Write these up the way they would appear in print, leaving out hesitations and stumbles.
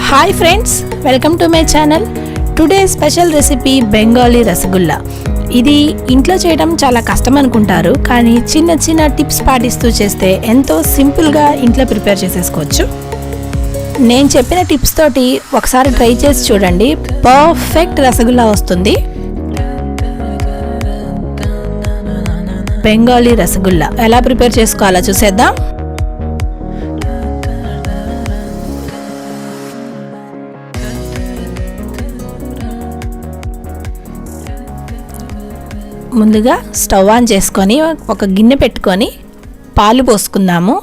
Hi friends, welcome to my channel. Today special recipe Bengali rasgulla. ఇది ఇంట్లో చేయడం చాలా కష్టం అనుకుంటారు, కానీ చిన్న చిన్న టిప్స్ పాటిస్తూ చేస్తే ఎంతో సింపుల్గా ఇంట్లో ప్రిపేర్ చేసేసుకోవచ్చు. నేను చెప్పిన టిప్స్ తోటి ఒకసారి ట్రై చేసి చూడండి, పర్ఫెక్ట్ రసగుల్లా వస్తుంది. బెంగాలీ రసగుల్లా ఎలా ప్రిపేర్ చేసుకోవాలో చూసేద్దాం. ముందుగా స్టవ్ ఆన్ చేసుకొని ఒక గిన్నె పెట్టుకొని పాలు పోసుకుందాము.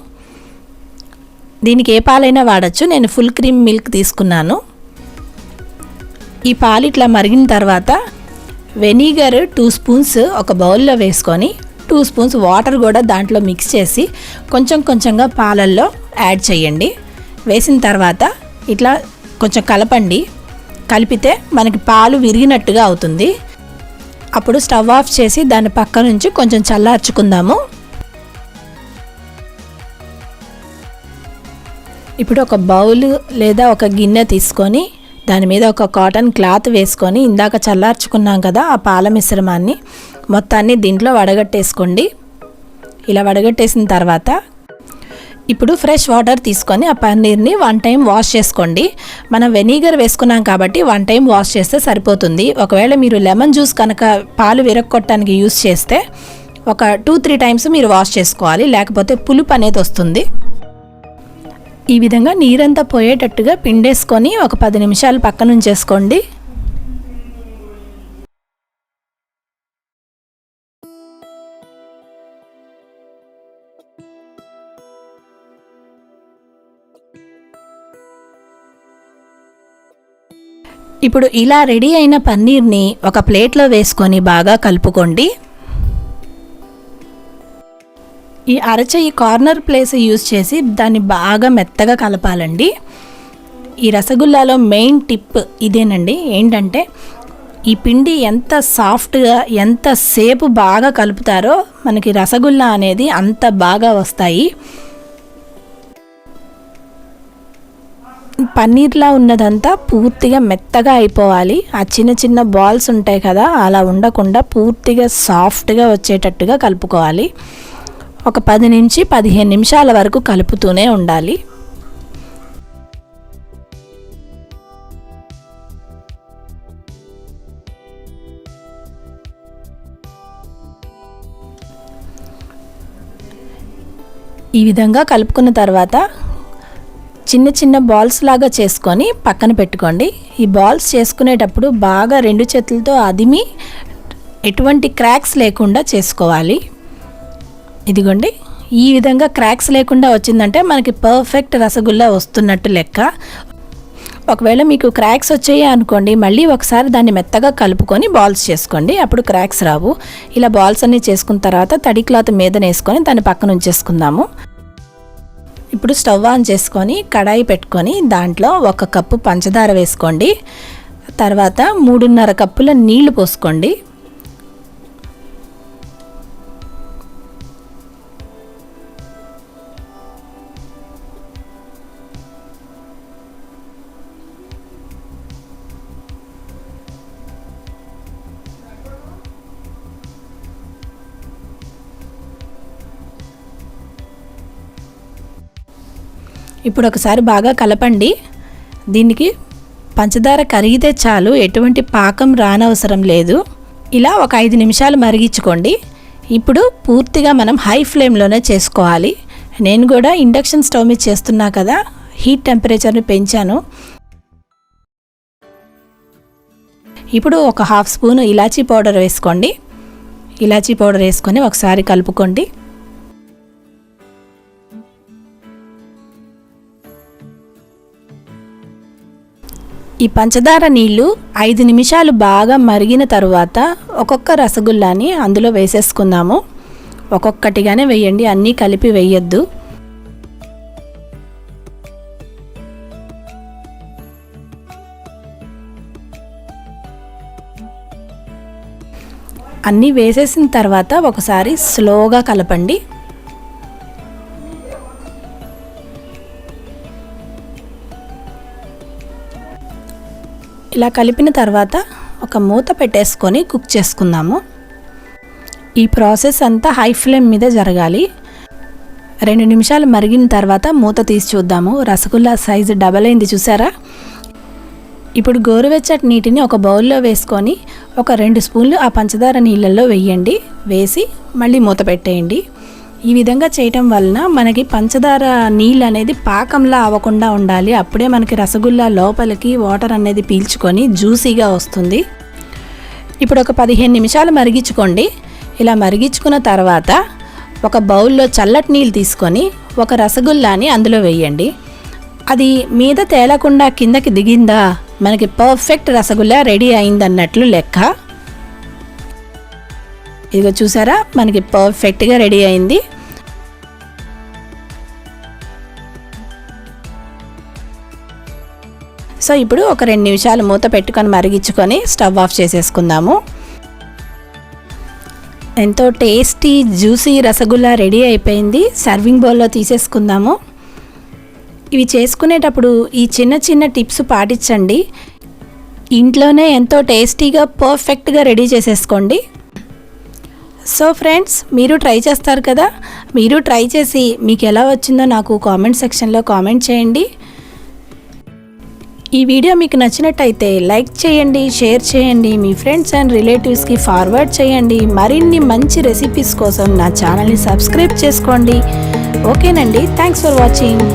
దీనికి ఏ పాలైనా వాడచ్చు. నేను ఫుల్ క్రీమ్ మిల్క్ తీసుకున్నాను. ఈ పాలు ఇట్లా మరిగిన తర్వాత వెనిగర్ 2 స్పూన్స్ ఒక బౌల్లో వేసుకొని 2 స్పూన్స్ వాటర్ కూడా దాంట్లో మిక్స్ చేసి కొంచెం కొంచెంగా పాలల్లో యాడ్ చేయండి. వేసిన తర్వాత ఇట్లా కొంచెం కలపండి. కలిపితే మనకి పాలు విరిగినట్టుగా అవుతుంది. అప్పుడు స్టవ్ ఆఫ్ చేసి దాని పక్క నుంచి కొంచెం చల్లార్చుకుందాము. ఇప్పుడు ఒక బౌల్ లేదా ఒక గిన్నె తీసుకొని దాని మీద ఒక కాటన్ క్లాత్ వేసుకొని ఇందాక చల్లార్చుకున్నాం కదా ఆ పాల మిశ్రమాన్ని మొత్తాన్ని దీంట్లో వడగట్టేసుకోండి. ఇలా వడగట్టేసిన తర్వాత ఇప్పుడు ఫ్రెష్ వాటర్ తీసుకొని ఆ పన్నీర్ని 1 టైం వాష్ చేసుకోండి. మనం వెనిగర్ వేసుకున్నాం కాబట్టి 1 టైం వాష్ చేస్తే సరిపోతుంది. ఒకవేళ మీరు లెమన్ జ్యూస్ కనుక పాలు విరగొట్టడానికి యూస్ చేస్తే ఒక 2-3 టైమ్స్ మీరు వాష్ చేసుకోవాలి, లేకపోతే పులుపు అనేది వస్తుంది. ఈ విధంగా నీరంతా పోయేటట్టుగా పిండేసుకొని ఒక 10 నిమిషాలు పక్కన ఉంచేసుకోండి. ఇప్పుడు ఇలా రెడీ అయిన పన్నీర్ని ఒక ప్లేట్లో వేసుకొని బాగా కలుపుకోండి. ఈ అరచెయ్యి కార్నర్ ప్లేస్ యూజ్ చేసి దాన్ని బాగా మెత్తగా కలపాలండి. ఈ రసగుల్లాలో మెయిన్ టిప్ ఇదేనండి. ఏంటంటే ఈ పిండి ఎంత సాఫ్ట్గా ఎంతసేపు బాగా కలుపుతారో మనకి రసగుల్లా అనేది అంత బాగా వస్తాయి. పన్నీర్లా ఉన్నదంతా పూర్తిగా మెత్తగా అయిపోవాలి. ఆ చిన్న చిన్న బాల్స్ ఉంటాయి కదా, అలా ఉండకుండా పూర్తిగా సాఫ్ట్గా వచ్చేటట్టుగా కలుపుకోవాలి. ఒక 10 నుంచి 15 నిమిషాల వరకు కలుపుతూనే ఉండాలి. ఈ విధంగా కలుపుకున్న తర్వాత చిన్న చిన్న బాల్స్ లాగా చేసుకొని పక్కన పెట్టుకోండి. ఈ బాల్స్ చేసుకునేటప్పుడు బాగా 2 చేతులతో అదిమి ఎటువంటి క్రాక్స్ లేకుండా చేసుకోవాలి. ఇదిగోండి, ఈ విధంగా క్రాక్స్ లేకుండా వచ్చిందంటే మనకి పర్ఫెక్ట్ రసగుల్లా వస్తున్నట్టు లెక్క. ఒకవేళ మీకు క్రాక్స్ వచ్చాయి అనుకోండి, మళ్ళీ ఒకసారి దాన్ని మెత్తగా కలుపుకొని బాల్స్ చేసుకోండి, అప్పుడు క్రాక్స్ రావు. ఇలా బాల్స్ అన్నీ చేసుకున్న తర్వాత తడి క్లాత్ మీద వేసుకొని దాన్ని పక్కన ఉంచేసుకుందాము. ఇప్పుడు స్టవ్ ఆన్ చేసుకొని కడాయి పెట్టుకొని దాంట్లో 1 కప్పు పంచదార వేసుకోండి. తర్వాత 3.5 కప్పుల నీళ్లు పోసుకోండి. ఇప్పుడు ఒకసారి బాగా కలపండి. దీనికి పంచదార కరిగితే చాలు, ఎటువంటి పాకం రానవసరం లేదు. ఇలా ఒక 5 నిమిషాలు మరిగించుకోండి. ఇప్పుడు పూర్తిగా మనం హై ఫ్లేమ్లోనే చేసుకోవాలి. నేను కూడా ఇండక్షన్ స్టవ్ మీద చేస్తున్నా కదా, హీట్ టెంపరేచర్ని పెంచాను. ఇప్పుడు ఒక 1/2 స్పూన్ ఇలాచీ పౌడర్ వేసుకోండి. ఇలాచీ పౌడర్ వేసుకొని ఒకసారి కలుపుకోండి. ఈ పంచదార నీళ్లు 5 నిమిషాలు బాగా మరిగిన తరువాత ఒక్కొక్క రసగుల్లాని అందులో వేసేసుకుందాము. ఒక్కొక్కటిగానే వేయండి, అన్నీ కలిపి వేయొద్దు. అన్నీ వేసేసిన తర్వాత ఒకసారి స్లోగా కలపండి. ఇలా కలిపిన తర్వాత ఒక మూత పెట్టేసుకొని కుక్ చేసుకుందాము. ఈ ప్రాసెస్ అంతా హై ఫ్లేమ్ మీద జరగాలి. 2 నిమిషాలు మరిగిన తర్వాత మూత తీసి చూద్దాము. రసగుల్లా సైజు డబల్ అయింది చూసారా. ఇప్పుడు గోరువెచ్చటి నీటిని ఒక బౌల్లో వేసుకొని ఒక 2 స్పూన్లు ఆ పంచదార నీళ్ళల్లో వేయండి. వేసి మళ్ళీ మూత పెట్టేయండి. ఈ విధంగా చేయటం వలన మనకి పంచదార నీళ్ళు అనేది పాకంలా అవ్వకుండా ఉండాలి. అప్పుడే మనకి రసగుల్లా లోపలికి వాటర్ అనేది పీల్చుకొని జ్యూసీగా వస్తుంది. ఇప్పుడు ఒక 15 నిమిషాలు మరిగించుకోండి. ఇలా మరిగించుకున్న తర్వాత ఒక బౌల్లో చల్లటి నీళ్ళు తీసుకొని ఒక రసగుల్లాని అందులో వేయండి. అది మీద తేలకుండా కిందకి దిగిందా మనకి పర్ఫెక్ట్ రసగుల్లా రెడీ అయిందన్నట్లు లెక్క. ఇదిగో చూసారా, మనకి పర్ఫెక్ట్గా రెడీ అయింది. సో ఇప్పుడు ఒక 2 నిమిషాలు మూత పెట్టుకొని మరిగించుకొని స్టవ్ ఆఫ్ చేసేసుకుందాము. ఎంతో టేస్టీ జ్యూసీ రసగుల్లా రెడీ అయిపోయింది. సర్వింగ్ బౌల్లో తీసేసుకుందాము. ఇవి చేసుకునేటప్పుడు ఈ చిన్న చిన్న టిప్స్ పాటించండి. ఇంట్లోనే ఎంతో టేస్టీగా పర్ఫెక్ట్గా రెడీ చేసేసుకోండి. సో ఫ్రెండ్స్, మీరు ట్రై చేస్తారు కదా. మీరు ట్రై చేసి మీకు ఎలా వచ్చిందో నాకు కామెంట్ సెక్షన్లో కామెంట్ చేయండి. ఈ వీడియో మీకు నచ్చినట్టయితే లైక్ చేయండి, షేర్ చేయండి, మీ ఫ్రెండ్స్ అండ్ రిలేటివ్స్కి ఫార్వర్డ్ చేయండి. మరిన్ని మంచి రెసిపీస్ కోసం నా ఛానల్ని సబ్స్క్రైబ్ చేసుకోండి. ఓకేనండి, థ్యాంక్స్ ఫర్ వాచింగ్.